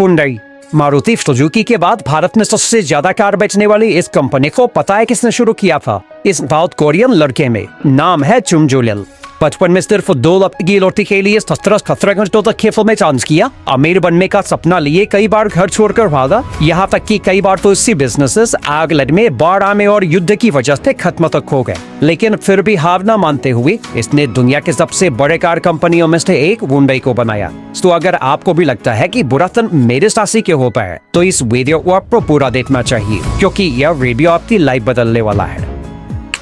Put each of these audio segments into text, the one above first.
Hyundai Maruti Suzuki के बाद भारत में सबसे ज्यादा कार बेचने वाली इस कंपनी को पता है किसने शुरू किया था? इस साउथ कोरियन लड़के में नाम है चुम जुलिल। बचपन में सिर्फ 2 लफ्ज की रोटी के लिए 17 घंटों तक खेतों में चांस किया। अमीर बनने का सपना लिए कई बार घर छोड़कर भागा, यहाँ तक कि कई बार तो इसी बिजनेसेस आग लगने, बाढ़ आने और युद्ध की वजह से खत्म तक हो गए। लेकिन फिर भी हार न मानते हुए इसने दुनिया के सबसे बड़े कार कंपनियों में से एक हुंडई को बनाया। तो अगर आपको भी लगता है कि बुरा दिन मेरे साथी के हो पाए तो इस वीडियो को आपको पूरा देखना चाहिए, क्योंकि यह वीडियो आपकी लाइफ बदलने वाला है।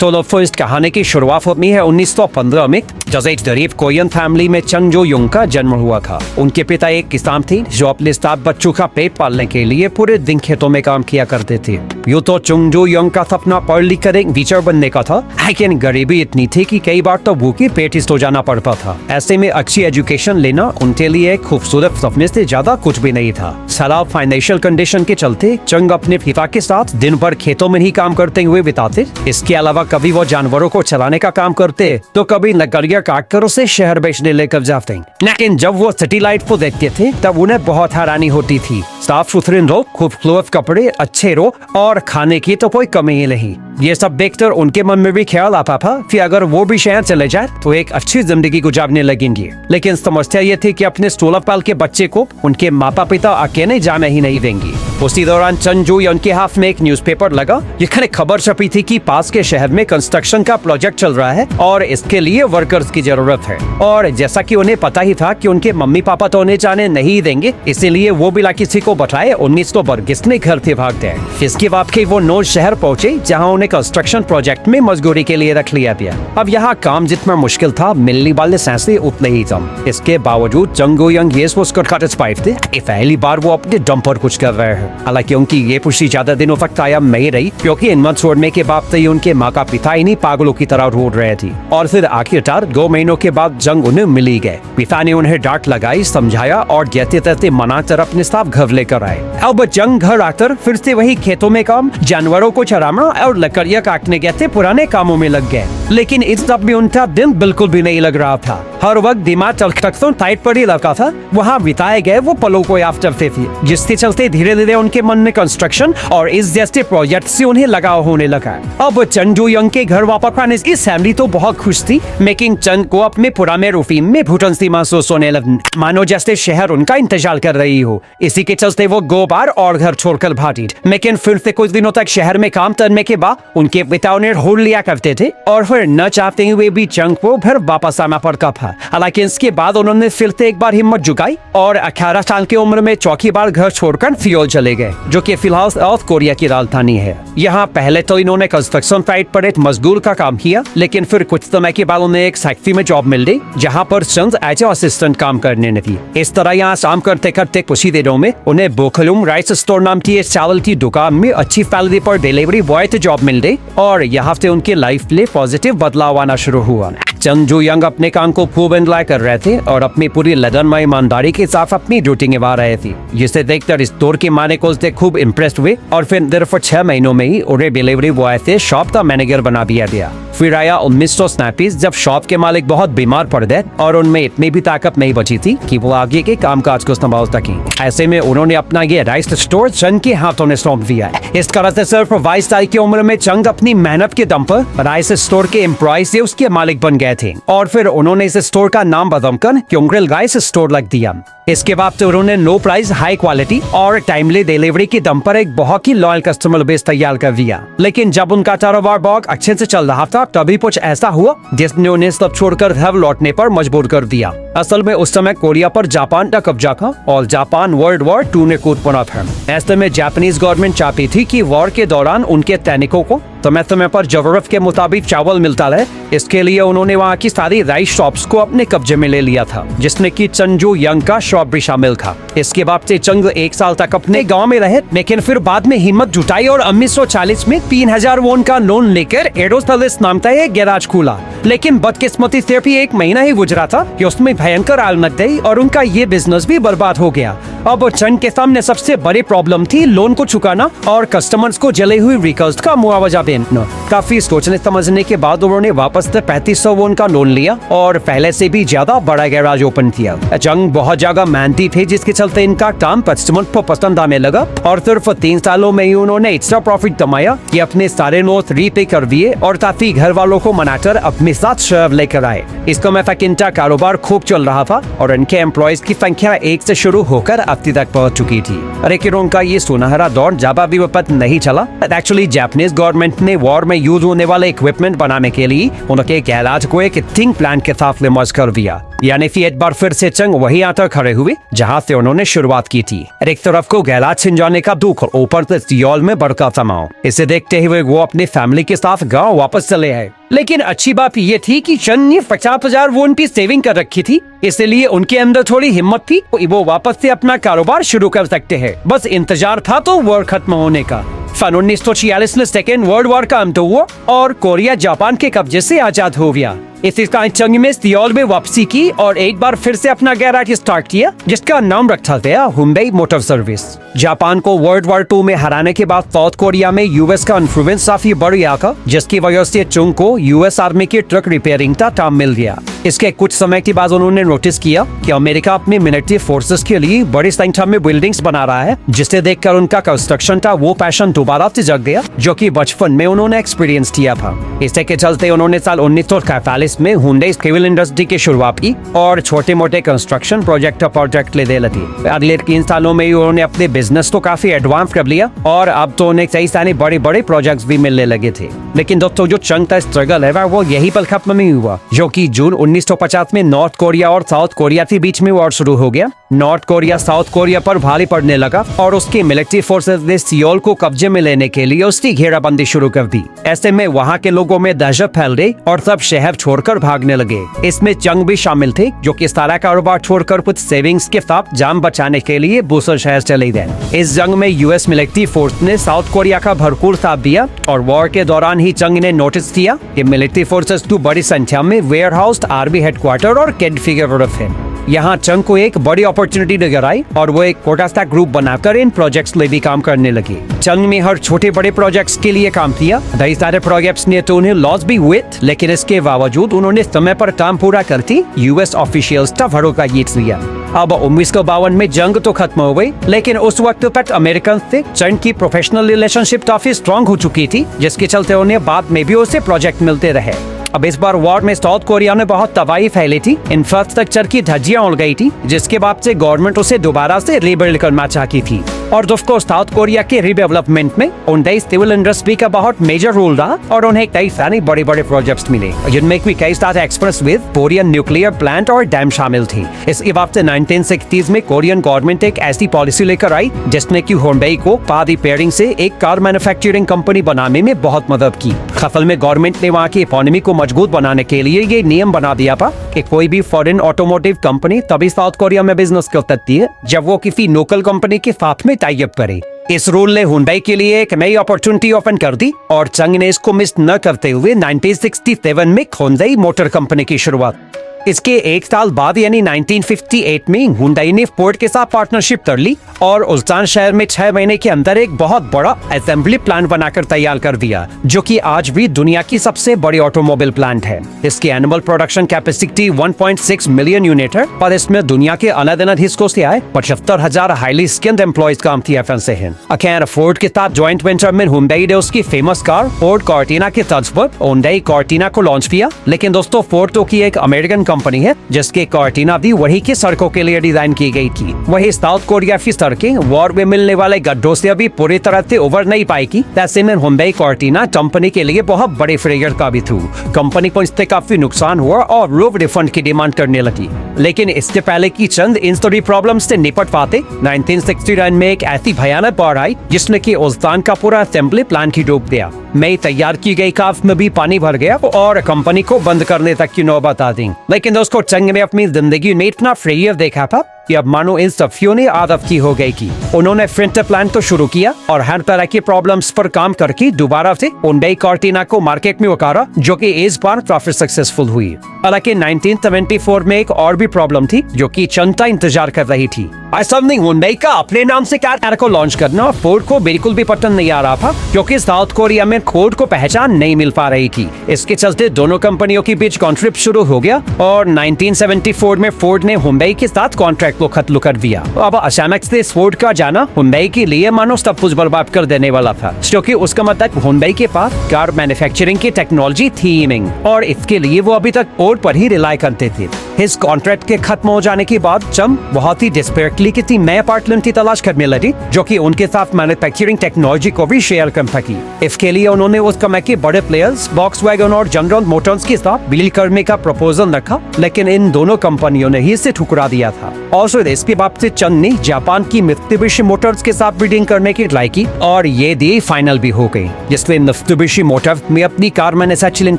तो फर्स्ट कहानी की शुरुआत होती है 1915 में, जब एक गरीब कोरियन फैमिली में चंग जो युंग का जन्म हुआ था। उनके पिता एक किसान थे जो अपने 7 बच्चों का पेट पालने के लिए पूरे दिन खेतों में काम किया करते थे। यूँ तो चंग जो युंग का सपना पढ़ लिख कर एक टीचर बनने का था, लेकिन गरीबी इतनी थी कि कई बार तो भूखे पेट ही सो जाना पड़ता था। ऐसे में अच्छी एजुकेशन लेना उनके लिए एक खूबसूरत सपने से ज्यादा कुछ भी नहीं था। खराब फाइनेंशियल कंडीशन के चलते चंग अपने पिता के साथ दिन भर खेतों में ही काम करते हुए बिताते। इसके अलावा कभी वो जानवरों को चलाने का काम करते तो कभी लकड़ियां काट कर उसे शहर बेचने लेकर जाते। लेकिन जब वो सिटी लाइफ को देखते थे तब उन्हें बहुत हैरानी होती थी। साफ सुथरे लोग, खूबसूरत कपड़े, अच्छे रोड और खाने की तो कोई कमी ही नहीं। ये सब देखकर उनके मन में भी ख्याल आता था कि अगर वो भी शहर चले जाए तो एक अच्छी जिंदगी गुजारने लगेंगे। लेकिन समस्या ये थी कि अपने 16 साल के बच्चे को उनके माता पिता अकेले जाने ही नहीं देंगे। उसी दौरान चंग जो उनके हाथ में एक न्यूज़पेपर लगा, जिसमें खबर छपी थी कि पास के शहर में कंस्ट्रक्शन का प्रोजेक्ट चल रहा है और इसके लिए वर्कर्स की जरूरत है। और जैसा कि उन्हें पता ही था कि उनके मम्मी पापा तो उन्हें जाने नहीं देंगे, इसीलिए वो बिना किसी को बताए 1932 में घर से भाग गए। इसके बाद वो नोर शहर पहुंचे, जहां उन्हें कंस्ट्रक्शन प्रोजेक्ट में मजदूरी के लिए रख लिया गया। अब यहाँ काम जितना मुश्किल था, मिलने वाले पैसे उतने ही कम। इसके बावजूद चंग जो युंग ये सोचकर सैटिस्फाइड थे कि पहली बार वो अपने दम पर कुछ कर रहे हैं। हालांकि उनकी ये खुशी ज्यादा दिनों तक कायम नहीं रही, क्योंकि इनमत छोड़ने के बाद से उनके माता पिता इन्हीं पागलों की तरह ढूंढ रहे थे। और फिर आखिरकार 2 महीनों के बाद जंग उन्हें मिल ही गए। पिता ने उन्हें डांट लगाई, समझाया और जैसे तैसे मनाकर अपने साथ घर लेकर आए। अब जंग घर आकर फिर से वही खेतों में काम, जानवरों को चराना और लकड़ियां काटने जैसे पुराने कामों में लग गए। लेकिन इस सब में उनका दिन बिल्कुल भी नहीं लग रहा था। हर वक्त दिमाग कंस्ट्रक्शन साइट पर ही लगा था। वहाँ बिताए गए वो पलों को याद करते थे, जिसके चलते धीरे धीरे उनके मन में कंस्ट्रक्शन और इस जैसे प्रोजेक्ट से उन्हें लगाव होने लगा। अब चंग जो युंग के घर वापस आने की फैमिली तो बहुत खुश थी, लेकिन चंग को अपने पुराने रूटीन में घुटन सी महसूस होने लगी, मानो जैसे शहर उनका इंतजार कर रही हो। इसी के चलते वो 2 बार और घर छोड़कर भागी। लेकिन फिर से कुछ दिनों तक शहर में काम करने के बाद उनके पिता उन्हें ढूंढ लिया करते थे और फिर न चाहते हुए भी चंग को घर वापस आना पड़ता था। हालांकि इसके बाद उन्होंने फिर से एक बार हिम्मत जुटाई और 18 साल की उम्र में चौथी बार घर छोड़कर सियोल चले गए, जो कि फिलहाल साउथ कोरिया की राजधानी है। यहाँ पहले तो इन्होंने कंस्ट्रक्शन साइट पर एक मजदूर का काम किया, लेकिन फिर कुछ समय के बाद उन्हें एक फैक्ट्री में जॉब मिल गई, जहाँ पर चंग एज असिस्टेंट काम करने लगी। इस तरह यहाँ काम करते करते कुछ ही दिनों में उन्हें बोखलुम राइस स्टोर नाम की एक चावल की दुकान में अच्छी सैलरी पर डिलीवरी बॉय से जॉब मिल गई और यहाँ से उनकी लाइफ में पॉजिटिव बदलाव आना शुरू हुआ। चंग जो युंग अपने काम को खूब एंजॉय कर रहे थे और अपनी पूरी लगन में ईमानदारी के साथ अपनी ड्यूटी निभा रहे थे, जिसे देखकर स्टोर के मालिक उससे खूब इम्प्रेस्ड हुए और फिर सिर्फ 6 महीनों में ही उन्हें डिलीवरी बॉय से शॉप का मैनेजर बना दिया गया। फिर आया 1937, जब शॉप के मालिक बहुत बीमार पड़ गए और उनमें इतनी भी ताकत नहीं बची थी कि वो आगे के कामकाज को संभाल सकें। ऐसे में उन्होंने अपना ये राइस स्टोर चंग के हाथों में सौंप दिया। इस तरह से सिर्फ 22 साल की उम्र में चंग अपनी मेहनत के दम पर राइस स्टोर के एम्प्लॉय से उसके मालिक बन गए थे और फिर उन्होंने इस स्टोर का नाम बदलकर क्योंग्रिल राइस स्टोर रख दिया। इसके बाद तो उन्होंने लो प्राइस, हाई क्वालिटी और टाइमली डिलीवरी के दम पर एक बहुत ही लॉयल कस्टमर बेस तैयार कर दिया। लेकिन जब उनका कारोबार बहुत अच्छे से चल रहा था, तभी कुछ ऐसा हुआ जिसने उन्हें सब छोड़कर घर लौटने पर मजबूर कर दिया। असल में उस समय कोरिया पर जापान का कब्जा था और जापान वर्ल्ड वॉर 2 में कूद पड़ा था। ऐसे में जापानीज गवर्नमेंट चाहती थी कि वॉर के दौरान उनके सैनिकों को समय समय पर जरूरत के मुताबिक चावल मिलता रहे। इसके लिए उन्होंने वहाँ की सारी राइस शॉप्स को अपने कब्जे में ले लिया था, जिसमें कि चंग जो युंग का शॉप भी शामिल था। इसके बाद से चंग 1 साल तक अपने गांव में रहे, लेकिन फिर बाद में हिम्मत जुटाई और 1940 में 3000 वॉन का लोन लेकर एरोस्पेलिस नाम का एक गैराज खोला। लेकिन बदकिस्मती से भी 1 महीना ही गुजरा था कि उसमें भयंकर आग लग गई और उनका ये बिजनेस भी बर्बाद हो गया। अब चंग के सामने सबसे बड़ी प्रॉब्लम थी लोन को चुकाना और कस्टमर्स को जले हुए व्हीकल्स का मुआवजा देना। क्लाइंट ने। काफी सोचने समझने के बाद उन्होंने वापस से 3500 वोन का लोन लिया और पहले से भी ज्यादा बड़ा गैराज ओपन किया। चंग बहुत ज्यादा मेहनती थे, जिसके चलते इनका काम कस्टमर को पसंद आने लगा और सिर्फ 3 सालों में ही उन्होंने इतना प्रॉफिट कमाया कि अपने सारे नोट रीपे कर दिए और काफी घर वालों को मनाकर अपने साथ शहर लेकर आए। इस समय तक इनका कारोबार खूब चल रहा था और इनके एम्प्लॉयज की संख्या 1 से शुरू होकर 80 तक पहुंच चुकी थी। लेकिन उनका ये सुनहरा दौर ज्यादा भी वक्त नहीं चला। एक्चुअली जापानीज गवर्नमेंट ने वॉर में यूज होने वाले इक्विपमेंट बनाने के लिए उनके गैराज को एक थिंक प्लांट के साथ मर्ज कर दिया। यानी कि एक बार फिर से चंग वही आकर खड़े हुए जहां से उन्होंने शुरुआत की थी। एक तरफ को गैराज छिन जाने का दुख और ऊपर से सियोल में बड़का तनाव। इसे देखते हुए वो अपने फैमिली के साथ गांव वापस चले आए। लेकिन अच्छी बात ये थी कि चंग ने 50,000 वोन की सेविंग कर रखी थी, इसलिए उनके अंदर थोड़ी हिम्मत थी, वो वापस से अपना कारोबार शुरू कर सकते हैं। बस इंतजार था तो वॉर खत्म होने का। सन 1946 में सेकेंड वर्ल्ड वॉर का अंत हुआ और कोरिया जापान के कब्जे से आजाद हो गया। इसी कारण चंग ने सियोल में वापसी की और एक बार फिर से अपना गैराज स्टार्ट किया, जिसका नाम रखा गया हुंडई मोटर सर्विस। जापान को वर्ल्ड वॉर 2 में हराने के बाद साउथ कोरिया में यूएस का इन्फ्लुएंस काफी बढ़ गया था, जिसकी वजह से चंग को यूएस आर्मी के ट्रक रिपेयरिंग का काम मिल गया। इसके कुछ समय के बाद उन्होंने नोटिस किया कि अमेरिका अपने मिलिट्री फोर्सेस के लिए बड़ी संख्या में बिल्डिंग्स बना रहा है, जिसे देखकर उनका कंस्ट्रक्शन का वो पैशन दोबारा से जग गया जो कि बचपन में उन्होंने एक्सपीरियंस किया था। इसी के चलते उन्होंने साल 1945 में हुंडई सिविल इंडस्ट्री की शुरुआत की और छोटे मोटे कंस्ट्रक्शन प्रोजेक्ट लेने लगे। अगले 3 सालों में उन्होंने अपने बिजनेस को काफी एडवांस कर लिया और अब तो उन्हें कई सारे बड़े बड़े प्रोजेक्ट्स भी मिलने लगे थे। लेकिन दोस्तों, जो चंग का स्ट्रगल है वो यही पल खत्म नहीं हुआ, जो कि जून 1950 में नॉर्थ कोरिया और साउथ कोरिया के बीच में वॉर शुरू हो गया। नॉर्थ कोरिया साउथ कोरिया पर भारी पड़ने लगा और उसके मिलिट्री फोर्सेस ने सियोल को कब्जे में लेने के लिए उसकी घेराबंदी शुरू कर दी। ऐसे में वहाँ के लोगों में दहशत फैल गई और सब शहर छोड़कर भागने लगे। इसमें चंग भी शामिल थे, जो कि सारा कारोबार छोड़कर कुछ सेविंग्स के साथ जान बचाने के लिए दूसरे शहर चले गए। इस जंग में यूएस मिलिट्री फोर्स ने साउथ कोरिया का भरपूर साथ दिया और वॉर के दौरान ही चंग ने नोटिस किया कि मिलिट्री फोर्सेस की बड़ी संख्या में वेयर हाउस, आर्मी हेडक्वार्टर और कैंट फिगर है। यहाँ चंग को एक बड़ी अपॉर्चुनिटी नजर आई और वो एक छोटा सा ग्रुप बनाकर इन प्रोजेक्ट्स में भी काम करने लगे। चंग ने हर छोटे बड़े प्रोजेक्ट्स के लिए काम किया। कई सारे प्रोजेक्ट्स ने तो उन्हें लॉस भी हुए, लेकिन इसके बावजूद उन्होंने समय पर काम पूरा करके यूएस ऑफिशियल्स का भरोसा जीत लिया। अब 1952 में जंग तो खत्म हो गई, लेकिन उस वक्त तक अमेरिकन से चंग की प्रोफेशनल रिलेशनशिप काफी स्ट्रॉन्ग हो चुकी थी, जिसके चलते उन्हें बाद में भी उसे प्रोजेक्ट मिलते रहे। अब इस बार वॉर में साउथ कोरिया ने बहुत तबाही फैली थी, इंफ्रास्ट्रक्चर की धज्जियां उड़ गई थी, जिसके बाद से गवर्नमेंट उसे दोबारा से रिबिल्ड करना चाहती थी। और दोस्तों, साउथ कोरिया के रीडेवलपमेंट में हुंडई सिविल इंडस्ट्री का बहुत मेजर रोल रहा और उन्हें कई सारे बड़े बड़े प्रोजेक्ट्स मिले, जिनमें कई सारे एक्सप्रेसवे, कोरियन न्यूक्लियर प्लांट और डैम शामिल थी। इसके बाद से 1960s में कोरियन गवर्नमेंट एक ऐसी पॉलिसी लेकर आई जिसने की हुंडई को कार रिपेयरिंग से एक कार मैन्युफैक्चरिंग कंपनी बनाने में बहुत मदद की। असल में गवर्नमेंट ने वहाँ की इकोनॉमी को मजबूत बनाने के लिए ये नियम बना दिया था कि कोई भी फॉरेन ऑटोमोटिव कंपनी तभी साउथ कोरिया में बिजनेस कर सकती है जब वो किसी लोकल कंपनी के साथ में टाई अप करे। इस रूल ने हुंडई के लिए एक नई अपॉर्चुनिटी ओपन कर दी और चंग ने इसको मिस न करते हुए 1967 में हुंडई मोटर कंपनी की शुरुआत। इसके एक साल बाद यानी 1958 में हुंडई ने फोर्ड के साथ पार्टनरशिप कर ली और उल्सान शहर में 6 महीने के अंदर एक बहुत बड़ा असेंबली प्लांट बनाकर तैयार कर दिया, जो कि आज भी दुनिया की सबसे बड़ी ऑटोमोबाइल प्लांट है। इसकी annual production capacity 1.6 million unit है, पर इसमें दुनिया के अलग अलग हिस्सों से आए 75,000 हाईली स्किल्ड एम्प्लॉयज काम किया से हैं। अखैर फोर्ड के साथ ज्वाइंट वेंचर में हुंडई ने उसकी फेमस कार फोर्ड कॉर्टिना के तर्ज पर हुंडई कॉर्टिना को लॉन्च किया। लेकिन दोस्तों, फोर्ड तो की एक अमेरिकन कंपनी है, जिसके कॉर्टिना भी वही की सड़कों के लिए डिजाइन की गई थी। वही साउथ कोरिया की सड़कें वॉर में मिलने वाले गड्ढों से अभी पूरी तरह से उबर नहीं पाएगी। ऐसे में हुंडई कॉर्टिना कंपनी के लिए बहुत बड़े फेलियर का भी थी। कंपनी को इससे काफी नुकसान हुआ और लोग रिफंड की डिमांड करने लगी। लेकिन इससे पहले की चंद इन सभी प्रॉब्लम से निपट पाते 1969 में एक ऐसी भयानक बाढ़ आई जिसने की उल्सान का पूरा असेंबली प्लांट ही डूब गया। नई तैयार की गई कार में भी पानी भर गया और कंपनी को बंद करने तक की नौबत आ दी। लेकिन दोस्तों, चंग ने अपनी जिंदगी में इतना फेलियर देखा था कि अब मानो इन सफियों ने आदत की हो गई की। उन्होंने फ्रंट प्लांट तो शुरू किया और हर तरह के प्रॉब्लम्स पर काम करके दोबारा से हुंडई कॉर्टिना को मार्केट में उतारा, जो कि इस बार काफी सक्सेसफुल हुई। हालांकि 1974 में एक और भी प्रॉब्लम थी जो कि चंग का इंतजार कर रही थी। ऐसा नहीं, हुंडई का अपने नाम से कार को लॉन्च करना फोर्ड को बिल्कुल भी पसंद नहीं आ रहा था, क्योंकि साउथ कोरिया में फोर्ड को पहचान नहीं मिल पा रही थी। इसके चलते दोनों कंपनियों के बीच कॉन्फ्लिक्ट शुरू हो गया और 1974 में फोर्ड ने हुंडई के साथ कॉन्ट्रैक्ट को खत्म कर दिया। अब अचानक से फोर्ड का जाना हुंडई के लिए मानो सब कुछ बर्बाद कर देने वाला था, क्योंकि उसका मतलब हुंडई के पास कार मैन्युफैक्चरिंग की टेक्नोलॉजी थी नहीं और इसके लिए वो अभी तक फोर्ड पर ही रिलाई करते थे। इस कॉन्ट्रैक्ट के खत्म हो जाने के बाद चम बहुत ही डिस्परेटली किसी नए पार्टनर की तलाश करने लगी जो कि उनके साथ मैन्युफैक्चरिंग टेक्नोलॉजी को भी शेयर कर सकी। इसके लिए उन्होंने उस समय के बड़े प्लेयर्स वॉक्सवैगन और जनरल मोटर्स के साथ डील करने का प्रपोजल रखा, लेकिन इन दोनों कंपनियों ने ही इसे ठुकरा दिया था। और फिर इसके बाद से चंद ने जापान की मित्सुबिशी मोटर्स के साथ बिडिंग करने की ट्राई की और ये डील फाइनल भी हो गई, जिसमें मित्सुबिशी मोटर्स में अपनी कार मैन्युफैक्चरिंग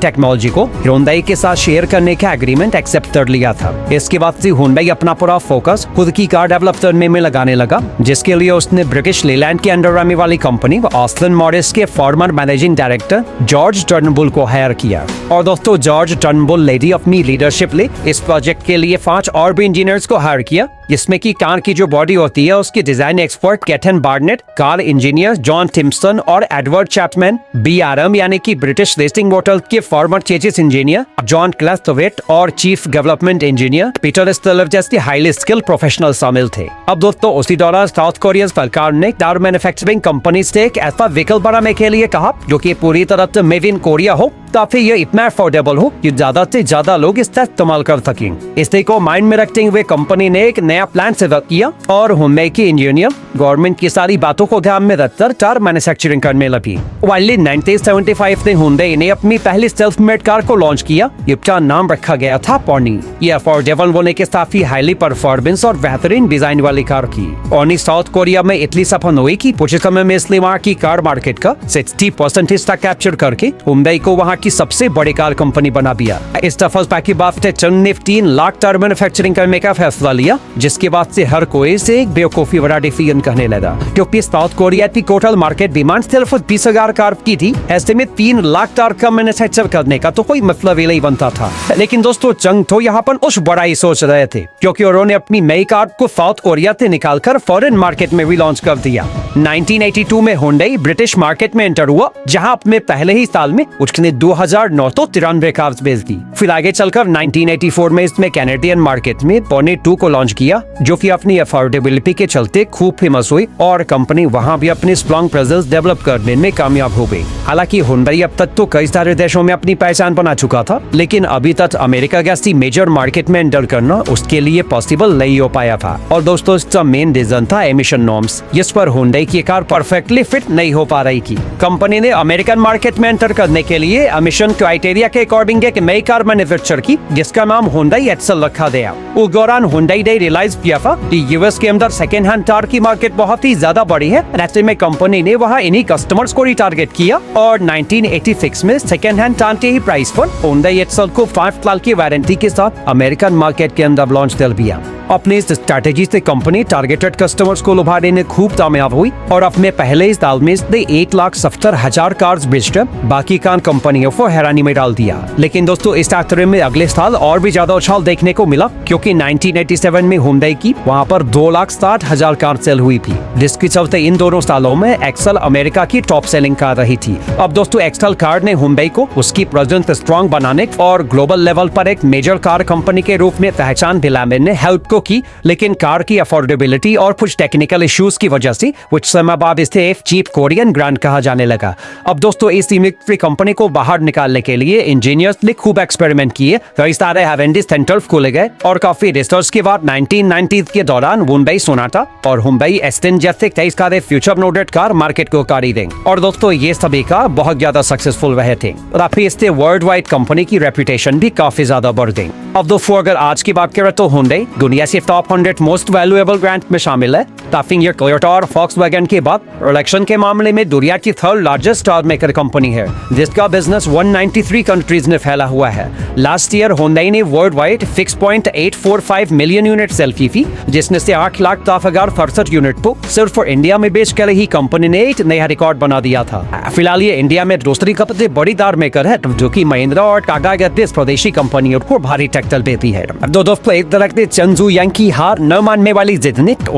टेक्नोलॉजी को हुंडई के साथ शेयर करने का एग्रीमेंट एक्सेप्ट कर लिया था। इसके बाद से हुंडई अपना पूरा फोकस खुद की कार डेवलप करने में लगाने लगा, जिसके लिए उसने ब्रिटिश लेलैंड के अंडर आने वाली कंपनी ऑस्लन मॉरिस के farmer managing director George Turnbull को हायर किया। और दोस्तों, जॉर्ज टर्नबुल लेडी अपनी लीडरशिप ले इस प्रोजेक्ट के लिए 5 और भी इंजीनियर्स को हायर किया, जिसमें की कार की जो बॉडी होती है उसकी design expert Kathan Barnett, car engineer John Timson और एडवर्ड चैपमैन, BRM यानी कि ब्रिटिश रेसिंग मोटर्स के फॉर्मर चेसिस इंजीनियर जॉन क्लास्तोवेट और chief development engineer Peter Stellar जैसे हाईली स्किल्ड प्रोफेशनल शामिल थे। अब दोस्तों, उसी दौरान साउथ कोरिया सरकार ने कार मैन्युफैक्चरिंग कंपनी से एक ऐसा व्हीकल बनाने के लिए कहा जो कि पूरी तरह से मेड इन कोरिया हो, ताकि ये इतना अफोर्डेबल हो कि ज्यादा से ज्यादा लोग इसका इस्तेमाल कर सकें। इसी को माइंड में रखते हुए कंपनी ने एक नया प्लान डेवलप किया और हुंडई की इंजीनियर गवर्नमेंट की सारी बातों को ध्यान में रखकर कार मैन्युफैक्चरिंग करने लगी। वाइली 1975 में हुंडई ने अपनी पहली सेल्फ मेड कार को लॉन्च किया, जिसका नाम रखा गया था पोनी। ये अफोर्डेबल होने के साथ ही हाईली परफॉर्मेंस और बेहतरीन डिजाइन वाली कार की पोनी साउथ कोरिया में इतनी सफल हुई कि कुछ समय में इसलिए वहाँ की कार मार्केट का 60% हिस्सा कैप्चर करके हुंडई को वहाँ की सबसे बड़ी कार कंपनी बना दिया। इस सफलता की बात से चंद ने 3 लाख कार मैन्युफैक्चरिंग करने का फैसला लिया, जिसके बाद से हर कोई से एक बेवकूफी वाला डिसीजन कहने लगा, क्योंकि साउथ कोरिया की टोटल मार्केट डिमांड सिर्फ 20,000 कार की थी। ऐसे में 3 लाख कार का मैन्युफैक्चर करने का तो कोई मतलब ही नहीं बनता था। लेकिन दोस्तों, चंग तो यहाँ पर उस बड़ा ही सोच रहे थे, क्योंकि उन्होंने अपनी नई कार को साउथ कोरिया से निकालकर फॉरेन मार्केट में भी लॉन्च कर दिया। 1982 में हुंडई ब्रिटिश मार्केट में एंटर हुआ, जहां अपने पहले ही साल में उसने 2,993 कार्स बेच दी। फिर आगे चलकर 1984 में इसमें कैनेडियन मार्केट में पोनी 2 को लॉन्च किया, जो कि अपनी अफोर्डेबिलिटी के चलते खूब फेमस हुई और कंपनी वहां भी अपनी स्ट्रॉन्ग प्रेजेंस डेवलप करने में कामयाब हो गई। हालांकि हुंडई अब तक तो कई सारे देशों में अपनी पहचान बना चुका था, लेकिन अभी तक अमेरिका जैसी मेजर मार्केट में एंटर करना उसके लिए पॉसिबल नहीं हो पाया था। और दोस्तों, इसका मेन रीजन था एमिशन नॉर्म्स, जिस पर हुंडई की कार परफेक्टली फिट नहीं हो पा रही थी। कंपनी ने अमेरिकन मार्केट में एंटर करने के लिए एमिशन क्राइटेरिया के अकॉर्डिंग एक नई कार मैन्युफैक्चर की, जिसका नाम हुंडई एक्सेल रखा गया। उस दौरान हुंडई ने रियलाइज किया था कि यूएस के अंदर सेकेंड हैंड कार की मार्केट बहुत ही ज्यादा बड़ी है। ऐसे में कंपनी ने वहाँ इन्हीं कस्टमर्स को ही टारगेट किया और 1986 में सेकेंड हैंड कार के ही प्राइस पर हुंडई एक्सेल को 5 साल की वारंटी के साथ अमेरिकन मार्केट के अंदर लॉन्च कर दिया। अपनी इस स्ट्रैटेजी से कंपनी टारगेटेड कस्टमर्स को लुभाने में खूब कामयाब हुई और अपने पहले साल में इसने 1,70,000 कार्स बेचकर बाकी कार कंपनियों को हैरानी में डाल दिया। लेकिन दोस्तों, इस फैक्ट्री में अगले साल और भी ज्यादा उछाल देखने को मिला, क्योंकि 1987 में हुंडई की वहाँ पर 2,60,000 कार सेल हुई थी, जिसके चलते इन दोनों सालों में एक्सेल अमेरिका की टॉप सेलिंग कार रही थी। अब दोस्तों, एक्सेल कार ने हुंडई को उसकी प्रेजेंस स्ट्रॉन्ग बनाने और ग्लोबल लेवल पर एक मेजर कार कंपनी के रूप में पहचान दिलाने में हेल्प की, लेकिन कार की अफोर्डेबिलिटी और कुछ टेक्निकल इश्यूज की वजह से कुछ समय बाद इसे एक चीप कोरियन ब्रांड कहा जाने लगा। अब दोस्तों, इस इलेक्ट्री कंपनी को बाहर निकालने के लिए इंजीनियर्स ने खूब एक्सपेरिमेंट किए, कई सारे R&D सेंटर्स खोले गए और काफी रिसर्च के बाद 1990s के दौरान हुंडई सोनाटा और हुंडई एस्टेन जैसे कई सारे फ्यूचर नोडेड कार मार्केट को कारी दें। और दोस्तों, ये सभी कार बहुत ज्यादा सक्सेसफुल रहे थे और काफी इससे वर्ल्ड वाइड कंपनी की रेपुटेशन भी काफी ज्यादा बढ़ गई। अब दोस्तों, अगर आज की बात करें तो हुंडई दुनिया से टॉप 100 मोस्ट वैल्यूएबल ब्रांड में शामिल है। टाफिंग ये टोयोटा और वॉक्सवैगन के बाद प्रोडक्शन के मामले में दुनिया की 3rd largest car maker company है, जिसका बिजनेस 193 कंट्रीज में फैला हुआ है। लास्ट ईयर हुंडई ने world wide 6.845 million unit sale की थी, जिसमें से 8,10,067 यूनिट को सिर्फ इंडिया में बेच कर ही कंपनी ने एक नया रिकॉर्ड बना दिया था। फिलहाल ये इंडिया में दूसरी सबसे बड़ी कार मेकर है, जो की महिंद्रा और टाटा जैसी स्वदेशी कंपनियों को भारी टक्कर देती है। दोस्तों, एक तरह से चंजू यांकी हार न मानने वाली जिदनिक